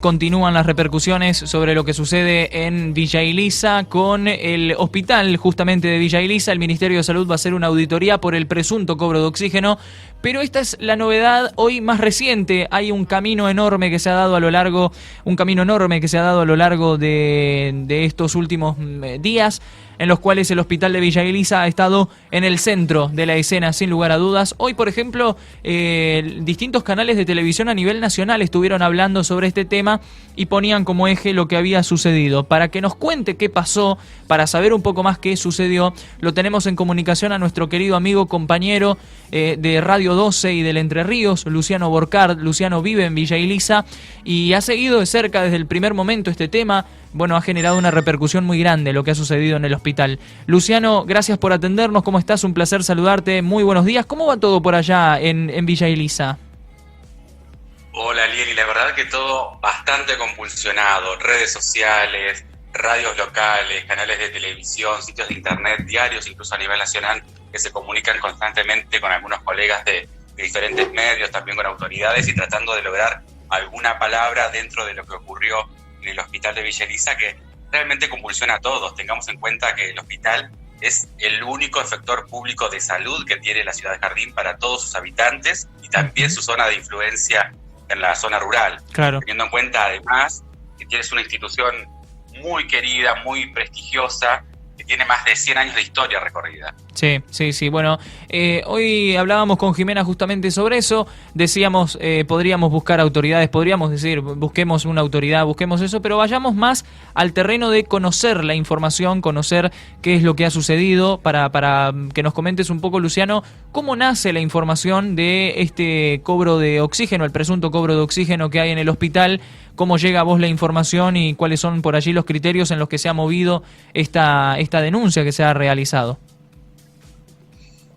Continúan las repercusiones sobre lo que sucede en Villa Elisa con el hospital justamente de Villa Elisa. El Ministerio de Salud va a hacer una auditoría por el presunto cobro de oxígeno, pero esta es la novedad hoy más reciente. Hay un camino enorme que se ha dado a lo largo, de estos últimos días, en los cuales el hospital de Villa Elisa ha estado en el centro de la escena, sin lugar a dudas. Hoy, por ejemplo, distintos canales de televisión a nivel nacional estuvieron hablando sobre este tema y ponían como eje lo que había sucedido. Para que nos cuente qué pasó, para saber un poco más qué sucedió, lo tenemos en comunicación a nuestro querido amigo, compañero de Radio 12 y del Entre Ríos, Luciano Borcard. Luciano vive en Villa Elisa y ha seguido de cerca desde el primer momento este tema. Bueno, ha generado una repercusión muy grande lo que ha sucedido en el hospital. Luciano, gracias por atendernos. ¿Cómo estás? Un placer saludarte. Muy buenos días. ¿Cómo va todo por allá en Villa Elisa? Hola, Lieli. La verdad que todo bastante compulsionado. Redes sociales, radios locales, canales de televisión, sitios de internet, diarios, incluso a nivel nacional, que se comunican constantemente con algunos colegas de diferentes medios, también con autoridades, y tratando de lograr alguna palabra dentro de lo que ocurrió en el hospital de Villa Elisa, que realmente convulsiona a todos. Tengamos en cuenta que el hospital es el único efector público de salud que tiene la ciudad de Jardín para todos sus habitantes y también su zona de influencia en la zona rural. Claro. Teniendo en cuenta además que tienes una institución muy querida, muy prestigiosa, que tiene más de 100 años de historia recorrida. Sí. Bueno, hoy hablábamos con Jimena justamente sobre eso. Decíamos, podríamos buscar autoridades, podríamos decir, busquemos una autoridad, busquemos eso, pero vayamos más al terreno de conocer la información, conocer qué es lo que ha sucedido, para que nos comentes un poco, Luciano, cómo nace la información de este cobro de oxígeno, el presunto cobro de oxígeno que hay en el hospital. ¿Cómo llega a vos la información y cuáles son por allí los criterios en los que se ha movido esta denuncia que se ha realizado?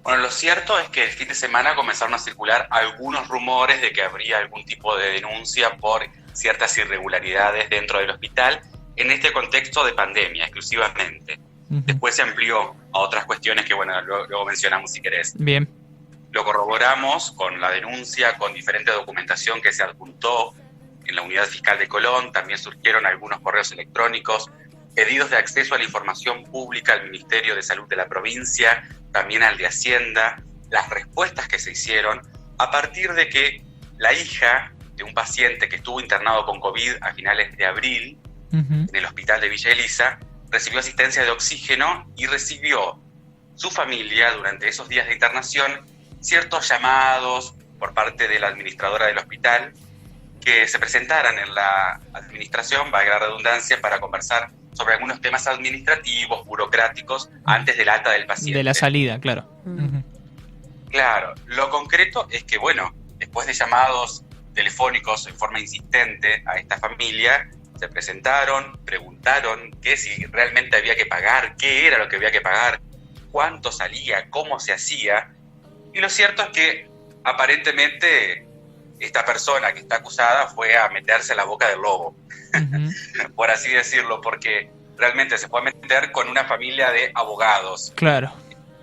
Bueno, lo cierto es que el fin de semana comenzaron a circular algunos rumores de que habría algún tipo de denuncia por ciertas irregularidades dentro del hospital en este contexto de pandemia exclusivamente. Después se amplió a otras cuestiones que, bueno, luego mencionamos si querés. Bien. Lo corroboramos con la denuncia, con diferente documentación que se adjuntó en la Unidad Fiscal de Colón. También surgieron algunos correos electrónicos, pedidos de acceso a la información pública al Ministerio de Salud de la provincia, también al de Hacienda, las respuestas que se hicieron a partir de que la hija de un paciente que estuvo internado con COVID a finales de abril en el hospital de Villa Elisa recibió asistencia de oxígeno y recibió su familia durante esos días de internación ciertos llamados por parte de la administradora del hospital que se presentaran en la administración, valga la redundancia, para conversar sobre algunos temas administrativos, burocráticos, antes del alta del paciente. De la salida, claro. Claro, lo concreto es que, bueno, después de llamados telefónicos en forma insistente a esta familia, se presentaron, preguntaron que si realmente había que pagar, qué era lo que había que pagar, cuánto salía, cómo se hacía, y lo cierto es que aparentemente esta persona que está acusada fue a meterse a la boca del lobo, por así decirlo, porque realmente se puede meter con una familia de abogados. Claro.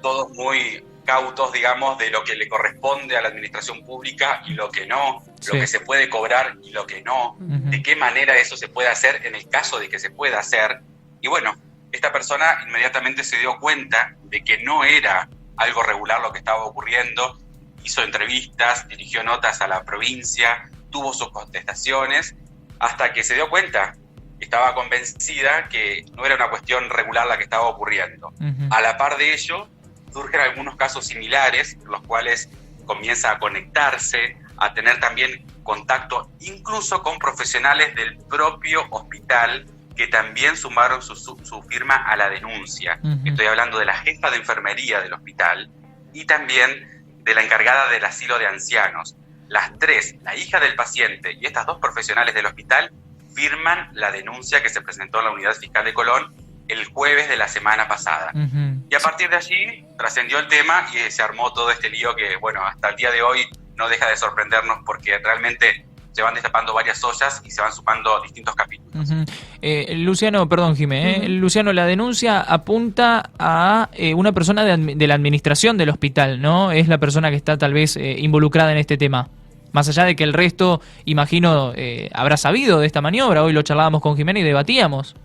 Todos muy cautos, digamos, de lo que le corresponde a la administración pública y lo que no, lo que se puede cobrar y lo que no, de qué manera eso se puede hacer en el caso de que se pueda hacer. Y bueno, esta persona inmediatamente se dio cuenta de que no era algo regular lo que estaba ocurriendo. Hizo entrevistas, dirigió notas a la provincia, tuvo sus contestaciones, hasta que se dio cuenta, estaba convencida que no era una cuestión regular la que estaba ocurriendo. A la par de ello, surgen algunos casos similares, los cuales comienza a conectarse, a tener también contacto incluso con profesionales del propio hospital que también sumaron su firma a la denuncia. Estoy hablando de la jefa de enfermería del hospital y también de la encargada del asilo de ancianos. Las tres, la hija del paciente y estas dos profesionales del hospital, firman la denuncia que se presentó en la Unidad Fiscal de Colón el jueves de la semana pasada. Y a partir de allí trascendió el tema y se armó todo este lío que, bueno, hasta el día de hoy no deja de sorprendernos porque realmente se van destapando varias ollas y se van sumando distintos capítulos. Luciano, perdón, Jimé, Luciano, la denuncia apunta a una persona de la administración del hospital, ¿no? Es la persona que está tal vez involucrada en este tema. Más allá de que el resto, imagino, habrá sabido de esta maniobra. Hoy lo charlábamos con Jimena y debatíamos.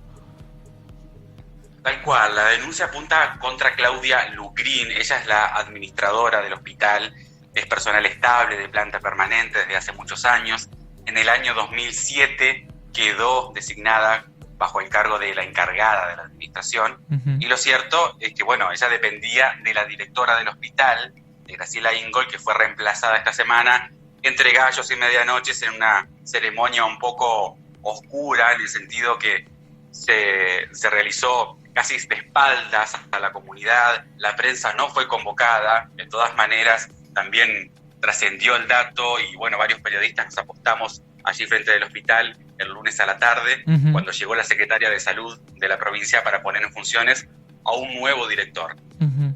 Tal cual, la denuncia apunta contra Claudia Lucrín. Ella es la administradora del hospital, es personal estable de planta permanente desde hace muchos años. En el año 2007 quedó designada bajo el cargo de la encargada de la administración. Y lo cierto es que, bueno, ella dependía de la directora del hospital, de Graciela Ingol, que fue reemplazada esta semana entre gallos y medianoches en una ceremonia un poco oscura, en el sentido que se realizó casi de espaldas a la comunidad. La prensa no fue convocada. De todas maneras, también trascendió el dato y, bueno, varios periodistas nos apostamos allí frente del hospital el lunes a la tarde, cuando llegó la secretaria de Salud de la provincia para poner en funciones a un nuevo director.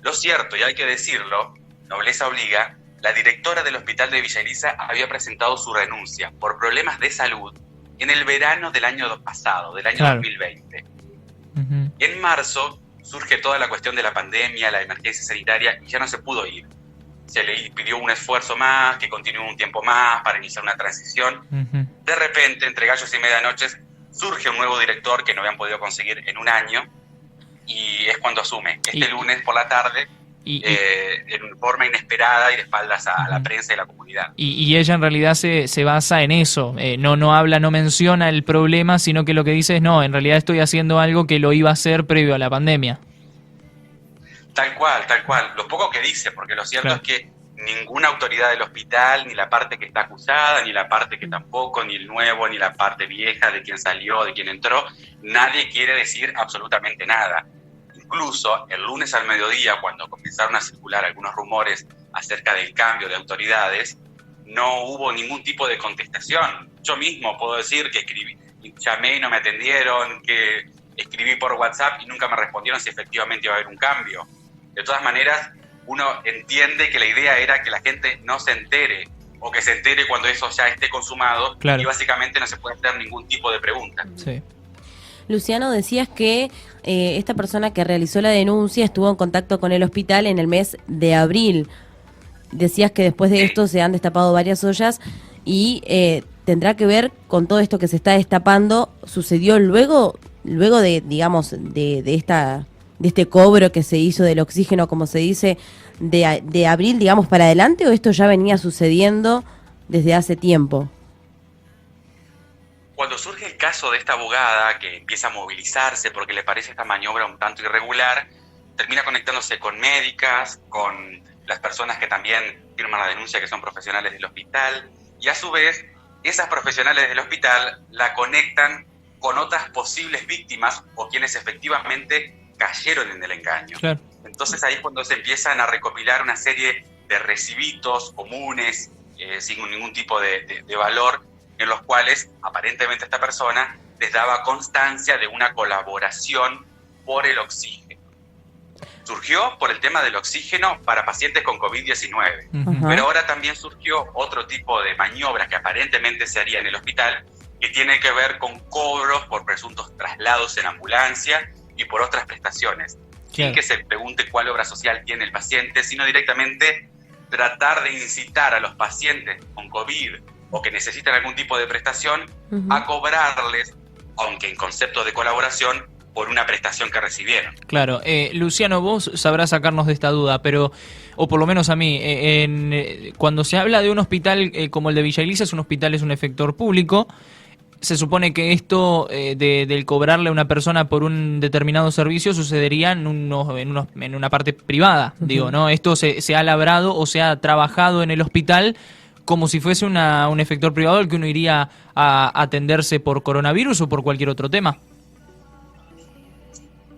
Lo cierto, y hay que decirlo, nobleza obliga, la directora del hospital de Villa Elisa había presentado su renuncia por problemas de salud en el verano del año pasado, del año 2020. En marzo surge toda la cuestión de la pandemia, la emergencia sanitaria, y ya no se pudo ir. Se le pidió un esfuerzo más, que continúe un tiempo más para iniciar una transición. De repente, entre gallos y medianoches, surge un nuevo director que no habían podido conseguir en un año, y es cuando asume, lunes por la tarde, en forma inesperada y de espaldas a la prensa y la comunidad. Y ella en realidad se basa en eso, no habla, no menciona el problema, sino que lo que dice es, no, en realidad estoy haciendo algo que lo iba a hacer previo a la pandemia. Tal cual. Lo poco que dice, porque lo cierto es que ninguna autoridad del hospital, ni la parte que está acusada, ni la parte que tampoco, ni el nuevo, ni la parte vieja de quien salió, de quien entró, nadie quiere decir absolutamente nada. Incluso el lunes al mediodía, cuando comenzaron a circular algunos rumores acerca del cambio de autoridades, no hubo ningún tipo de contestación. Yo mismo puedo decir que llamé y no me atendieron, que escribí por WhatsApp y nunca me respondieron si efectivamente iba a haber un cambio. De todas maneras, uno entiende que la idea era que la gente no se entere, o que se entere cuando eso ya esté consumado, y básicamente no se puede hacer ningún tipo de pregunta. Sí. Luciano, decías que esta persona que realizó la denuncia estuvo en contacto con el hospital en el mes de abril. Decías que después de esto se han destapado varias ollas y tendrá que ver con todo esto que se está destapando. ¿Sucedió luego de, digamos, de este cobro que se hizo del oxígeno, como se dice, de abril, digamos, para adelante, o esto ya venía sucediendo desde hace tiempo? Cuando surge el caso de esta abogada que empieza a movilizarse porque le parece esta maniobra un tanto irregular, termina conectándose con médicas, con las personas que también firman la denuncia, que son profesionales del hospital, y a su vez esas profesionales del hospital la conectan con otras posibles víctimas o quienes efectivamente cayeron en el engaño. Claro. Entonces ahí es cuando se empiezan a recopilar una serie de recibitos comunes, sin ningún tipo de valor, en los cuales aparentemente esta persona les daba constancia de una colaboración por el oxígeno. Surgió por el tema del oxígeno para pacientes con COVID-19, pero ahora también surgió otro tipo de maniobras que aparentemente se haría en el hospital, que tiene que ver con cobros por presuntos traslados en ambulancia y por otras prestaciones, sin que se pregunte cuál obra social tiene el paciente, sino directamente tratar de incitar a los pacientes con COVID o que necesitan algún tipo de prestación a cobrarles, aunque en concepto de colaboración, por una prestación que recibieron. Claro, Luciano, vos sabrás sacarnos de esta duda, pero, o por lo menos a mí, cuando se habla de un hospital como el de Villa Elisa, es un efector público. Se supone que esto del cobrarle a una persona por un determinado servicio sucedería en una parte privada, digo, ¿no? Esto se ha labrado o se ha trabajado en el hospital como si fuese un efector privado al que uno iría a atenderse por coronavirus o por cualquier otro tema.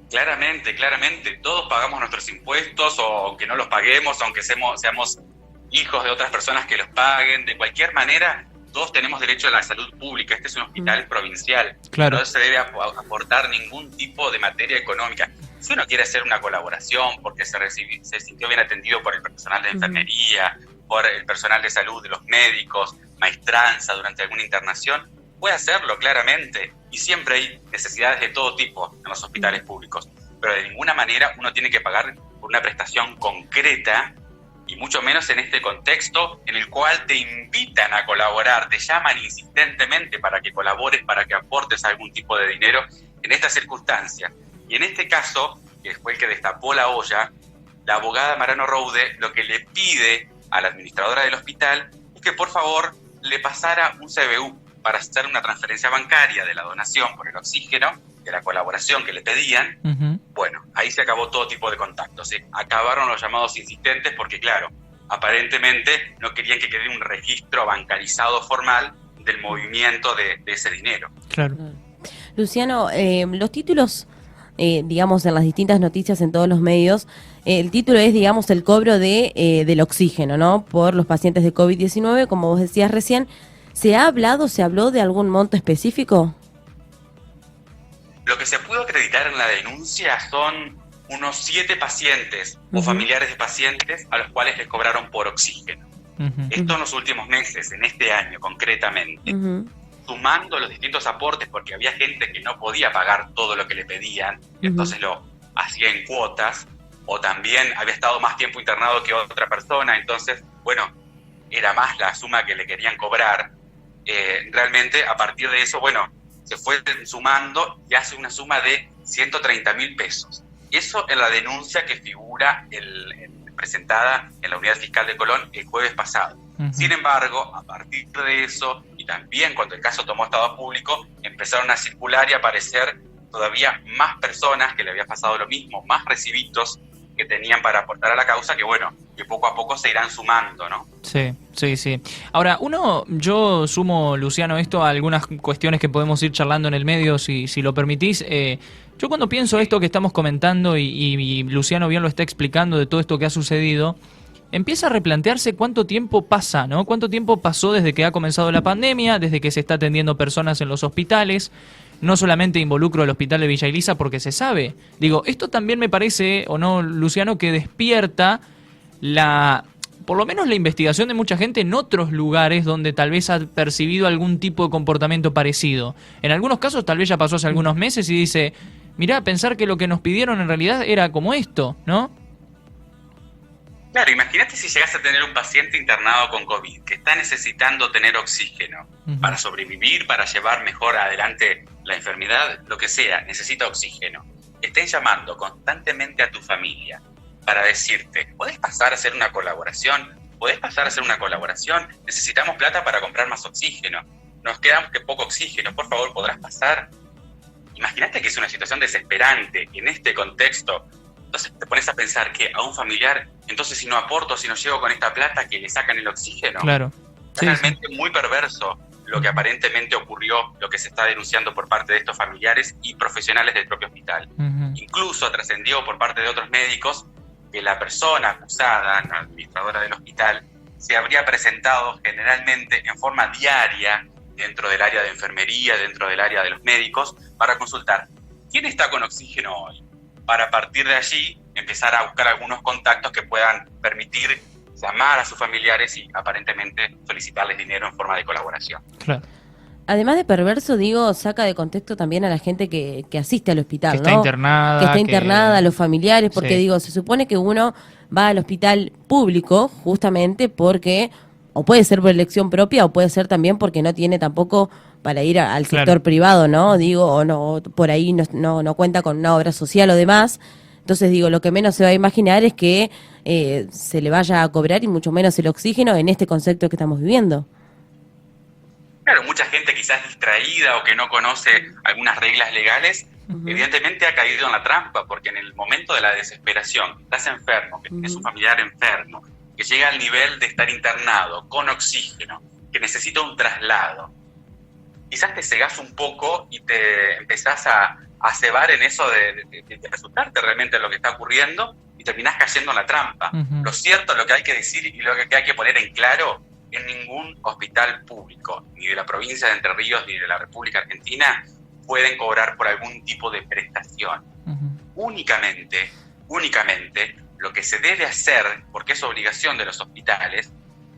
Claramente. Todos pagamos nuestros impuestos, o aunque no los paguemos, aunque seamos hijos de otras personas que los paguen. De cualquier manera, todos tenemos derecho a la salud pública. Este es un hospital provincial. Claro. No se debe aportar ningún tipo de materia económica. Si uno quiere hacer una colaboración porque se sintió bien atendido por el personal de enfermería, por el personal de salud, de los médicos, maestranza durante alguna internación, puede hacerlo claramente. Y siempre hay necesidades de todo tipo en los hospitales públicos. Pero de ninguna manera uno tiene que pagar por una prestación concreta y mucho menos en este contexto en el cual te invitan a colaborar, te llaman insistentemente para que colabores, para que aportes algún tipo de dinero en esta circunstancia. Y en este caso, que fue el que destapó la olla, la abogada Mariano Roude lo que le pide a la administradora del hospital es que por favor le pasara un CBU para hacer una transferencia bancaria de la donación por el oxígeno, de la colaboración que le pedían. Bueno, ahí se acabó todo tipo de contactos. Se acabaron los llamados insistentes porque, claro, aparentemente no querían que quede un registro bancarizado formal del movimiento de ese dinero. Claro. Luciano, los títulos, digamos, en las distintas noticias en todos los medios, el título es, digamos, el cobro del oxígeno, ¿no? Por los pacientes de COVID-19, como vos decías recién. ¿Se habló de algún monto específico? Lo que se pudo acreditar en la denuncia son unos 7 pacientes o familiares de pacientes a los cuales les cobraron por oxígeno. Esto en los últimos meses, en este año concretamente. Sumando los distintos aportes, porque había gente que no podía pagar todo lo que le pedían, entonces lo hacía en cuotas, o también había estado más tiempo internado que otra persona, entonces, bueno, era más la suma que le querían cobrar. Realmente, a partir de eso, bueno, se fue sumando y hace una suma de 130.000 pesos. Eso en la denuncia que figura presentada en la Unidad Fiscal de Colón el jueves pasado. Sin embargo, a partir de eso, y también cuando el caso tomó estado público, empezaron a circular y a aparecer todavía más personas que le había pasado lo mismo, más recibitos que tenían para aportar a la causa, que bueno, que poco a poco se irán sumando, ¿no? Sí. Ahora, yo sumo, Luciano, esto a algunas cuestiones que podemos ir charlando en el medio, si lo permitís. Yo cuando pienso esto que estamos comentando y Luciano bien lo está explicando de todo esto que ha sucedido, empieza a replantearse cuánto tiempo pasa, ¿no? Cuánto tiempo pasó desde que ha comenzado la pandemia, desde que se está atendiendo personas en los hospitales. No solamente involucro al hospital de Villa Elisa porque se sabe. Digo, esto también me parece, ¿o no, Luciano?, que despierta por lo menos la investigación de mucha gente en otros lugares donde tal vez ha percibido algún tipo de comportamiento parecido. En algunos casos tal vez ya pasó hace algunos meses y dice, mirá, pensar que lo que nos pidieron en realidad era como esto, ¿no? Claro, imagínate si llegas a tener un paciente internado con COVID que está necesitando tener oxígeno para sobrevivir, para llevar mejor adelante la enfermedad, lo que sea, necesita oxígeno. Estén llamando constantemente a tu familia para decirte, ¿podés pasar a hacer una colaboración? Necesitamos plata para comprar más oxígeno. Nos queda poco oxígeno, por favor, ¿podrás pasar? Imagínate que es una situación desesperante en este contexto. Entonces te pones a pensar que a un familiar, entonces si no aporto, si no llego con esta plata, que le sacan el oxígeno. Claro. Es realmente muy perverso lo que aparentemente ocurrió, lo que se está denunciando por parte de estos familiares y profesionales del propio hospital. Incluso trascendió por parte de otros médicos que la persona acusada, la administradora del hospital, se habría presentado generalmente en forma diaria dentro del área de enfermería, dentro del área de los médicos, para consultar quién está con oxígeno hoy, para a partir de allí empezar a buscar algunos contactos que puedan permitir llamar a sus familiares y aparentemente solicitarles dinero en forma de colaboración. Claro. Además de perverso, digo, saca de contexto también a la gente que asiste al hospital, que ¿no? Está internada, que está internada, a los familiares, porque digo, se supone que uno va al hospital público justamente porque, o puede ser por elección propia, o puede ser también porque no tiene tampoco para ir al sector privado, ¿no? Digo, o no, por ahí no cuenta con una obra social o demás. Entonces, digo, lo que menos se va a imaginar es que se le vaya a cobrar y mucho menos el oxígeno en este concepto que estamos viviendo. Claro, mucha gente quizás distraída o que no conoce algunas reglas legales, evidentemente ha caído en la trampa, porque en el momento de la desesperación, que estás enfermo, que tienes un familiar enfermo, que llega al nivel de estar internado, con oxígeno, que necesita un traslado, quizás te cegás un poco y te empezás a cebar en eso de resultarte realmente lo que está ocurriendo y terminás cayendo en la trampa. Lo cierto, lo que hay que decir y lo que hay que poner en claro, en ningún hospital público, ni de la provincia de Entre Ríos ni de la República Argentina, pueden cobrar por algún tipo de prestación. Únicamente, lo que se debe hacer, porque es obligación de los hospitales,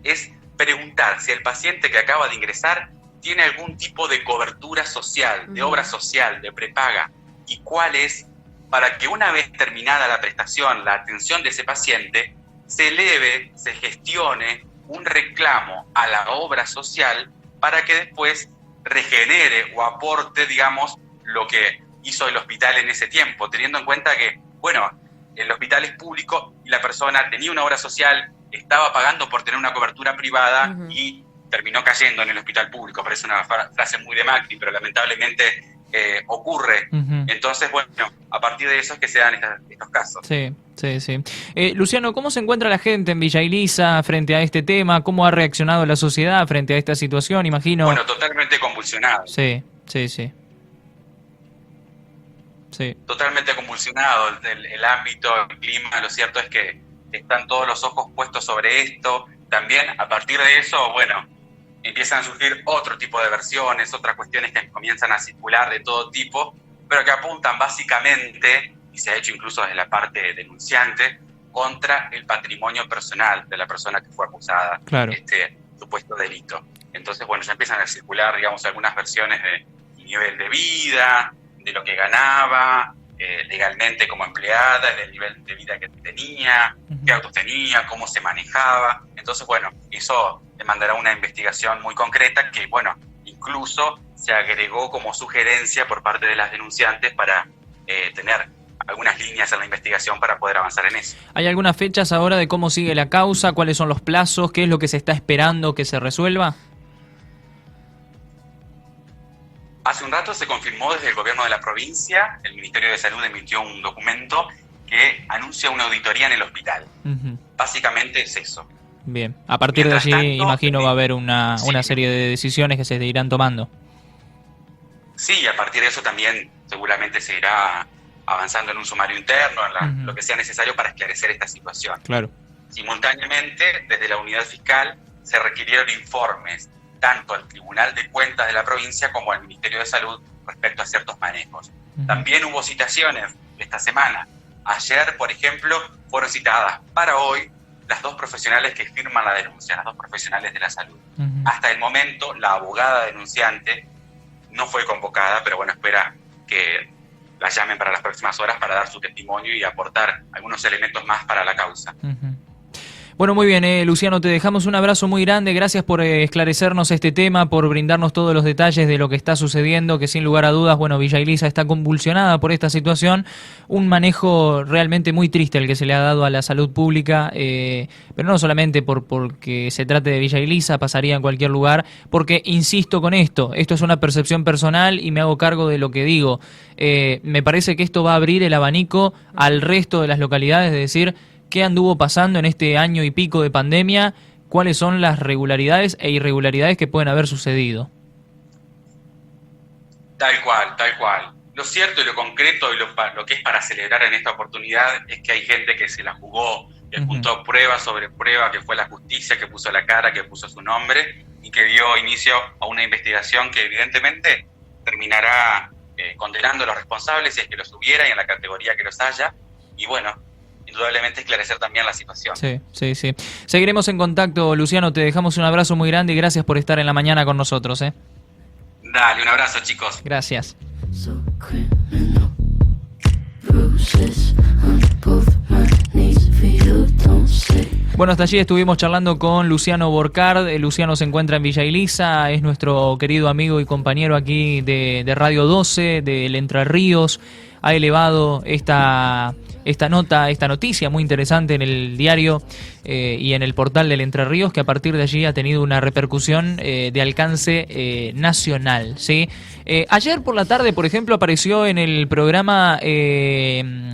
es preguntar si el paciente que acaba de ingresar tiene algún tipo de cobertura social, de obra social, de prepaga, y cuál es, para que una vez terminada la prestación, la atención de ese paciente, se eleve, se gestione un reclamo a la obra social para que después regenere o aporte, digamos, lo que hizo el hospital en ese tiempo, teniendo en cuenta que, bueno, el hospital es público y la persona tenía una obra social, estaba pagando por tener una cobertura privada y terminó cayendo en el hospital público. Parece una frase muy de Macri, pero lamentablemente ocurre. Entonces, bueno, a partir de eso es que se dan estos casos. Sí. Luciano, ¿cómo se encuentra la gente en Villa Elisa frente a este tema? ¿Cómo ha reaccionado la sociedad frente a esta situación? Imagino. Bueno, totalmente convulsionado. Sí. Totalmente convulsionado el ámbito, el clima. Lo cierto es que están todos los ojos puestos sobre esto. También, a partir de eso, bueno, empiezan a surgir otro tipo de versiones, otras cuestiones que comienzan a circular de todo tipo, pero que apuntan básicamente, y se ha hecho incluso desde la parte denunciante, contra el patrimonio personal de la persona que fue acusada de este supuesto delito. Entonces, bueno, ya empiezan a circular, digamos, algunas versiones de nivel de vida, de lo que ganaba legalmente como empleada, del nivel de vida que tenía, qué autos tenía, cómo se manejaba. Entonces, bueno, eso demandará una investigación muy concreta que, bueno, incluso se agregó como sugerencia por parte de las denunciantes para tener algunas líneas en la investigación para poder avanzar en eso. ¿Hay algunas fechas ahora de cómo sigue la causa? ¿Cuáles son los plazos? ¿Qué es lo que se está esperando que se resuelva? Hace un rato se confirmó desde el gobierno de la provincia, el Ministerio de Salud emitió un documento que anuncia una auditoría en el hospital. Básicamente es eso. Bien, a partir de allí imagino va a haber una serie de decisiones que se irán tomando. Sí, a partir de eso también seguramente se irá avanzando en un sumario interno, en lo que sea necesario para esclarecer esta situación. Claro. Simultáneamente, desde la unidad fiscal se requirieron informes tanto al Tribunal de Cuentas de la provincia como al Ministerio de Salud respecto a ciertos manejos. También hubo citaciones esta semana. Ayer, por ejemplo, fueron citadas para hoy las dos profesionales que firman la denuncia, las dos profesionales de la salud. Hasta el momento, la abogada denunciante no fue convocada, pero bueno, espera que la llamen para las próximas horas para dar su testimonio y aportar algunos elementos más para la causa. Bueno, muy bien, Luciano, te dejamos un abrazo muy grande, gracias por esclarecernos este tema, por brindarnos todos los detalles de lo que está sucediendo, que sin lugar a dudas, bueno, Villa Elisa está convulsionada por esta situación, un manejo realmente muy triste el que se le ha dado a la salud pública, pero no solamente porque se trate de Villa Elisa, pasaría en cualquier lugar, porque insisto con esto es una percepción personal y me hago cargo de lo que digo. Me parece que esto va a abrir el abanico al resto de las localidades, de decir qué anduvo pasando en este año y pico de pandemia, cuáles son las regularidades e irregularidades que pueden haber sucedido. Tal cual. Lo cierto y lo concreto y lo que es para celebrar en esta oportunidad es que hay gente que se la jugó, que juntó prueba sobre prueba, que fue la justicia, que puso la cara, que puso su nombre y que dio inicio a una investigación que evidentemente terminará condenando a los responsables si es que los hubiera y en la categoría que los haya. Y bueno, indudablemente esclarecer también la situación. Sí. Seguiremos en contacto, Luciano, te dejamos un abrazo muy grande y gracias por estar en la mañana con nosotros. Dale, un abrazo, chicos. Gracias. Bueno, hasta allí estuvimos charlando con Luciano Borcard. Luciano se encuentra en Villa Elisa, es nuestro querido amigo y compañero aquí de Radio 12, del Entre Ríos. Ha elevado esta noticia muy interesante en el diario y en el portal del Entre Ríos, que a partir de allí ha tenido una repercusión de alcance nacional, ¿sí? Ayer por la tarde, por ejemplo, apareció en el programa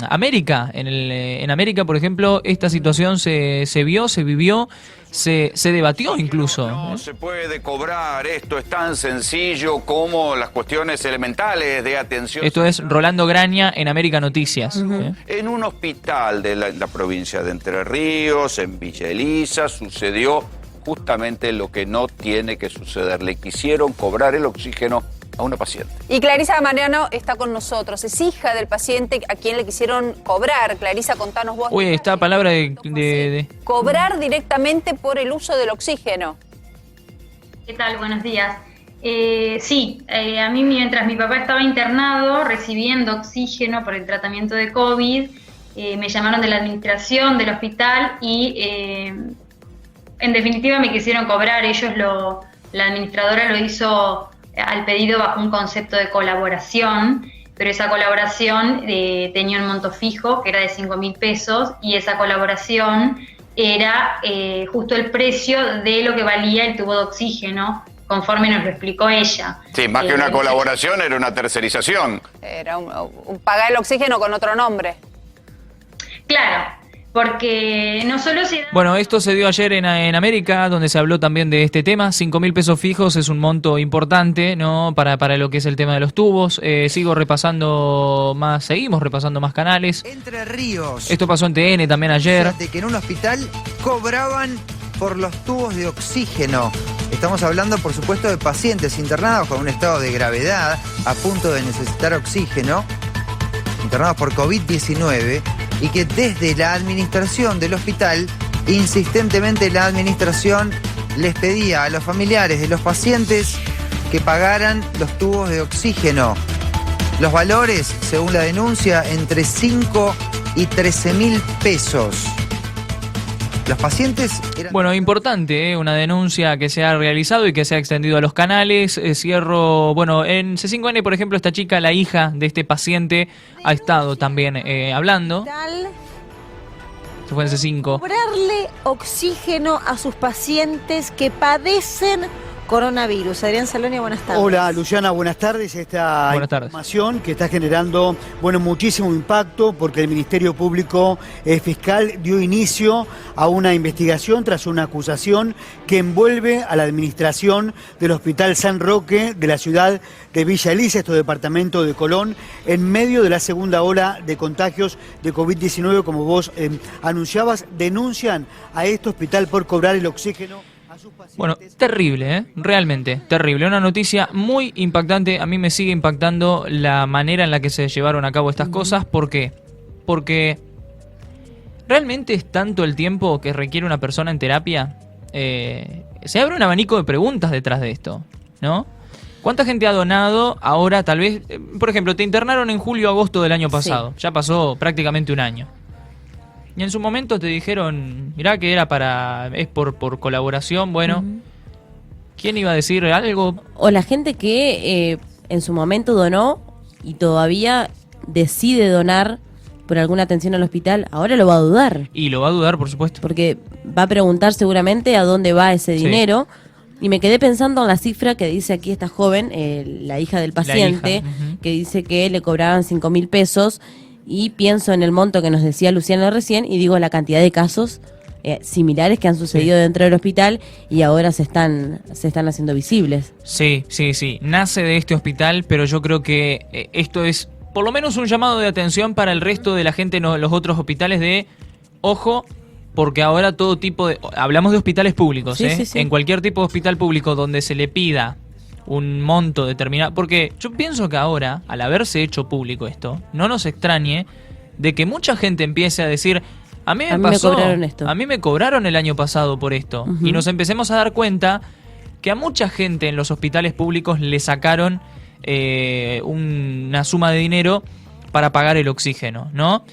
América. En América, por ejemplo, esta situación se vio, se vivió, se debatió incluso. No se puede cobrar, esto es tan sencillo como las cuestiones elementales de atención. Esto es Rolando Graña en América Noticias. En un hospital de la provincia de Entre Ríos, en Villa Elisa, sucedió justamente lo que no tiene que suceder. Le quisieron cobrar el oxígeno a una paciente. Y Clarisa Mariano está con nosotros, es hija del paciente a quien le quisieron cobrar. Clarisa, contanos vos. Uy, está palabra de... Cobrar directamente por el uso del oxígeno. ¿Qué tal? Buenos días. Sí, a mí mientras mi papá estaba internado recibiendo oxígeno por el tratamiento de COVID, me llamaron de la administración del hospital y en definitiva me quisieron cobrar. La administradora lo hizo al pedido bajo un concepto de colaboración, pero esa colaboración tenía un monto fijo que era de 5.000 pesos y esa colaboración era justo el precio de lo que valía el tubo de oxígeno, conforme nos lo explicó ella. Sí, más que una colaboración, era una tercerización. Era un pagar el oxígeno con otro nombre. Claro, porque no solo se da... Bueno, esto se dio ayer en América, donde se habló también de este tema. 5.000 pesos fijos es un monto importante, ¿no? Para lo que es el tema de los tubos. Seguimos repasando más canales. Entre Ríos. Esto pasó en TN también ayer. De que en un hospital cobraban por los tubos de oxígeno. Estamos hablando, por supuesto, de pacientes internados con un estado de gravedad, a punto de necesitar oxígeno, internados por COVID-19, y que desde la administración del hospital, insistentemente la administración les pedía a los familiares de los pacientes que pagaran los tubos de oxígeno. Los valores, según la denuncia, entre 5 y 13.000 pesos. Los pacientes eran... Bueno, importante, una denuncia que se ha realizado y que se ha extendido a los canales. Cierro, bueno, en C5N, por ejemplo, esta chica, la hija de este paciente, ha estado también hablando. Se fue en C5. Cobrarle oxígeno a sus pacientes que padecen coronavirus. Adrián Saloni, buenas tardes. Hola, Luciana, buenas tardes. Esta información que está generando, muchísimo impacto porque el Ministerio Público Fiscal dio inicio a una investigación tras una acusación que envuelve a la administración del Hospital San Roque de la ciudad de Villa Elisa, departamento de Colón, en medio de la segunda ola de contagios de COVID-19, como vos anunciabas. Denuncian a este hospital por cobrar el oxígeno. Bueno, terrible, realmente terrible. Una noticia muy impactante. A mí me sigue impactando la manera en la que se llevaron a cabo estas cosas. ¿Por qué? Porque realmente es tanto el tiempo que requiere una persona en terapia. Se abre un abanico de preguntas detrás de esto, ¿no? ¿Cuánta gente ha donado ahora? Tal vez, por ejemplo, te internaron en julio o agosto del año pasado. Sí. Ya pasó prácticamente un año. Y en su momento te dijeron, mirá que es por colaboración, bueno, ¿quién iba a decir algo? O la gente que en su momento donó y todavía decide donar por alguna atención al hospital, ahora lo va a dudar. Y lo va a dudar, por supuesto. Porque va a preguntar seguramente a dónde va ese dinero. Y me quedé pensando en la cifra que dice aquí esta joven, la hija del paciente, que dice que le cobraban 5.000 pesos. Y pienso en el monto que nos decía Luciana recién y digo la cantidad de casos similares que han sucedido dentro del hospital y ahora se están haciendo visibles. Sí. Nace de este hospital, pero yo creo que esto es por lo menos un llamado de atención para el resto de la gente en los otros hospitales de ojo, porque ahora todo tipo de... Hablamos de hospitales públicos, sí. En cualquier tipo de hospital público donde se le pida un monto determinado, porque yo pienso que ahora, al haberse hecho público esto, no nos extrañe de que mucha gente empiece a decir, a mí me cobraron esto, a mí me cobraron el año pasado por esto, y nos empecemos a dar cuenta que a mucha gente en los hospitales públicos le sacaron una suma de dinero para pagar el oxígeno, ¿no?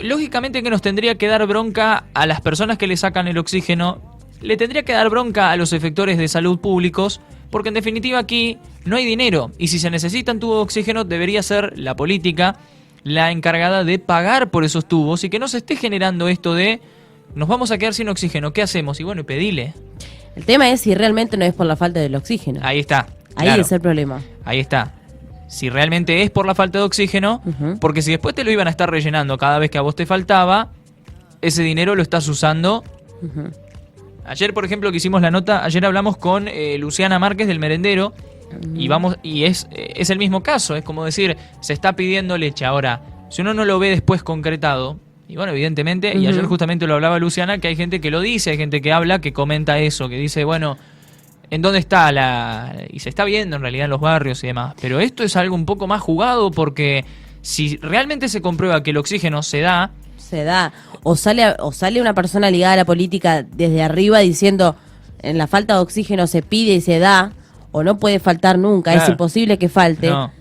Lógicamente que nos tendría que dar bronca a las personas que le sacan el oxígeno, le tendría que dar bronca a los efectores de salud públicos, porque en definitiva aquí no hay dinero y si se necesitan tubos de oxígeno debería ser la política la encargada de pagar por esos tubos y que no se esté generando esto de nos vamos a quedar sin oxígeno, ¿qué hacemos? Y bueno, pedile. El tema es si realmente no es por la falta del oxígeno. Ahí está. Ahí es el problema. Ahí está. Si realmente es por la falta de oxígeno, porque si después te lo iban a estar rellenando cada vez que a vos te faltaba, ese dinero lo estás usando. Ayer, por ejemplo, que hicimos la nota, ayer hablamos con Luciana Márquez del Merendero y es el mismo caso, es como decir, se está pidiendo leche. Ahora, si uno no lo ve después concretado, y bueno, evidentemente, y ayer justamente lo hablaba Luciana, que hay gente que lo dice, hay gente que habla, que comenta eso, que dice, bueno, ¿en dónde está y se está viendo en realidad en los barrios y demás? Pero esto es algo un poco más jugado porque si realmente se comprueba que el oxígeno se da, o sale una persona ligada a la política desde arriba diciendo en la falta de oxígeno se pide y se da, o no puede faltar nunca, claro. Es imposible que falte. No.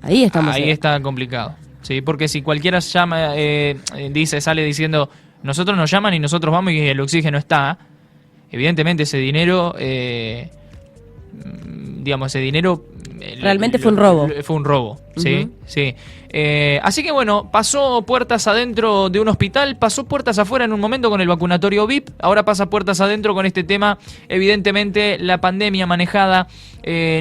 Ahí estamos. Ahí está complicado. ¿sí? Porque si cualquiera llama, sale diciendo, nosotros nos llaman y nosotros vamos y el oxígeno está, evidentemente ese dinero, realmente fue un robo. Fue un robo, ¿sí? Sí. Así que bueno, pasó puertas adentro de un hospital, pasó puertas afuera en un momento con el vacunatorio VIP, ahora pasa puertas adentro con este tema. Evidentemente la pandemia manejada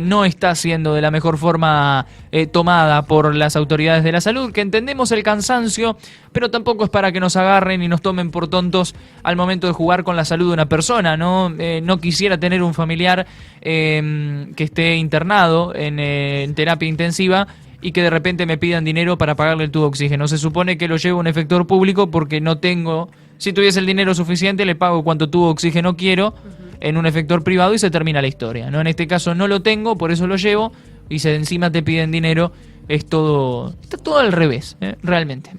no está siendo de la mejor forma tomada por las autoridades de la salud, que entendemos el cansancio, pero tampoco es para que nos agarren y nos tomen por tontos al momento de jugar con la salud de una persona, ¿no? No quisiera tener un familiar que esté internado en terapia intensiva y que de repente me pidan dinero para pagarle el tubo de oxígeno. Se supone que lo llevo a un efector público porque no tengo... Si tuviese el dinero suficiente, le pago cuánto tubo de oxígeno quiero en un efector privado y se termina la historia, ¿no? En este caso no lo tengo, por eso lo llevo, y si encima te piden dinero, está todo al revés, realmente.